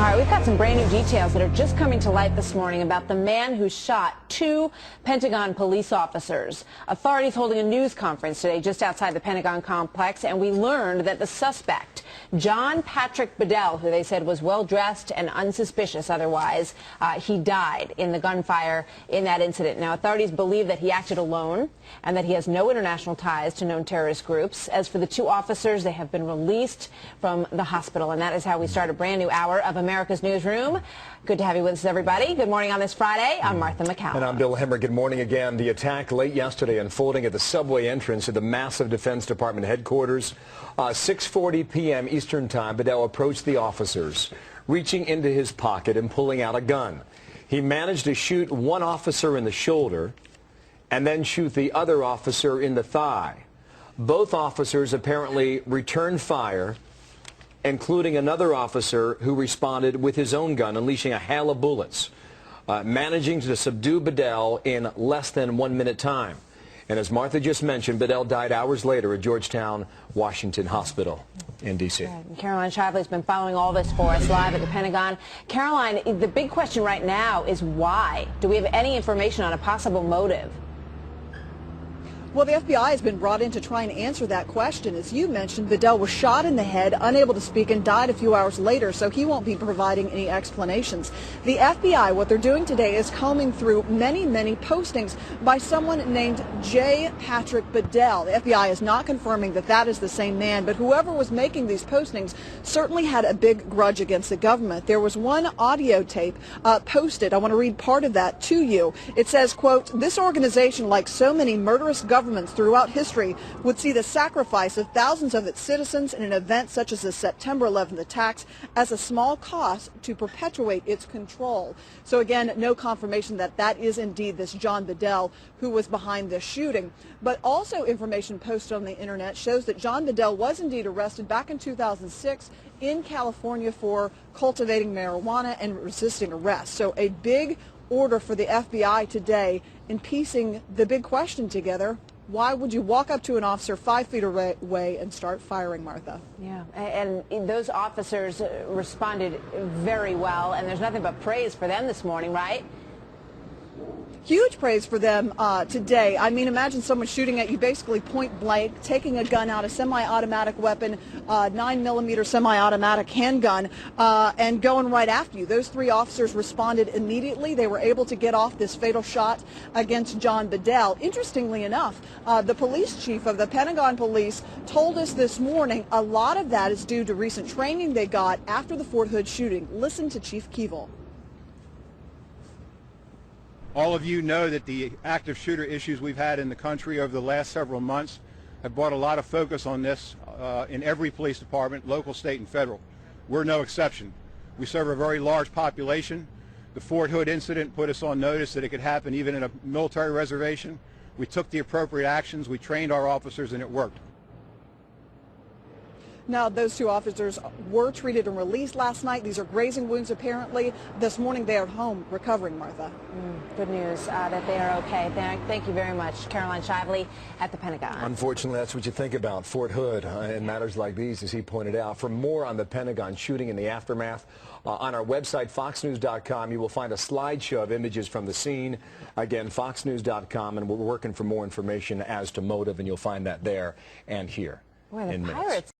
All right, we've got some brand new details that are just coming to light this morning about the man who shot two Pentagon police officers. Authorities holding a news conference today just outside the Pentagon complex, and we learned that the suspect, John Patrick Bedell, who they said was well-dressed and unsuspicious otherwise, he died in the gunfire in that incident. Now, authorities believe that he acted alone and that he has no international ties to known terrorist groups. As for the two officers, they have been released from the hospital, and that is how we start a brand new hour of America's Newsroom. Good to have you with us, everybody. Good morning on this Friday. I'm Martha McCallum. And I'm Bill Hemmer. Good morning again. The attack late yesterday unfolding at the subway entrance of the massive Defense Department headquarters. 6:40 p.m. Eastern Time, Bedell approached the officers, reaching into his pocket and pulling out a gun. He managed to shoot one officer in the shoulder and then shoot the other officer in the thigh. Both officers apparently returned fire, including another officer who responded with his own gun, unleashing a hail of bullets, managing to subdue Bedell in less than 1 minute time. And as Martha just mentioned, Bedell died hours later at Georgetown Washington Hospital in D.C. Caroline Shively has been following all this for us live at the Pentagon. Caroline, the big question right now is why? Do we have any information on a possible motive? Well, the FBI has been brought in to try and answer that question. As you mentioned, Bedell was shot in the head, unable to speak, and died a few hours later, so he won't be providing any explanations. The FBI, what they're doing today is combing through many postings by someone named J. Patrick Bedell. The FBI is not confirming that that is the same man, but whoever was making these postings certainly had a big grudge against the government. There was one audio tape posted. I want to read part of that to you. It says, quote, "This organization, like so many murderous governments throughout history, would see the sacrifice of thousands of its citizens in an event such as the September 11th attacks as a small cost to perpetuate its control." So again, no confirmation that that is indeed this John Bedell who was behind this shooting. But also information posted on the internet shows that John Bedell was indeed arrested back in 2006 in California for cultivating marijuana and resisting arrest. So a big order for the FBI today in piecing the big question together. Why would you walk up to an officer 5 feet away and start firing, Martha? Yeah, and those officers responded very well, and there's nothing but praise for them this morning, right? Huge praise for them today. I mean, imagine someone shooting at you basically point blank, taking a gun out, a semi-automatic weapon, 9mm semi-automatic handgun, and going right after you. Those three officers responded immediately. They were able to get off this fatal shot against John Bedell. Interestingly enough, the police chief of the Pentagon Police told us this morning a lot of that is due to recent training they got after the Fort Hood shooting. Listen to Chief Keevil. All of you know that the active shooter issues we've had in the country over the last several months have brought a lot of focus on this in every police department, local, state, and federal. We're no exception. We serve a very large population. The Fort Hood incident put us on notice that it could happen even in a military reservation. We took the appropriate actions. We trained our officers, and it worked. Now, those two officers were treated and released last night. These are grazing wounds, apparently. This morning, they are home recovering, Martha. Good news that they are okay. Thank you very much, Caroline Shively at the Pentagon. Unfortunately, that's what you think about Fort Hood in matters like these, as he pointed out. For more on the Pentagon shooting and the aftermath, on our website, foxnews.com, you will find a slideshow of images from the scene. Again, foxnews.com, and we're working for more information as to motive, and you'll find that there and here. Boy, the in minutes. pirates.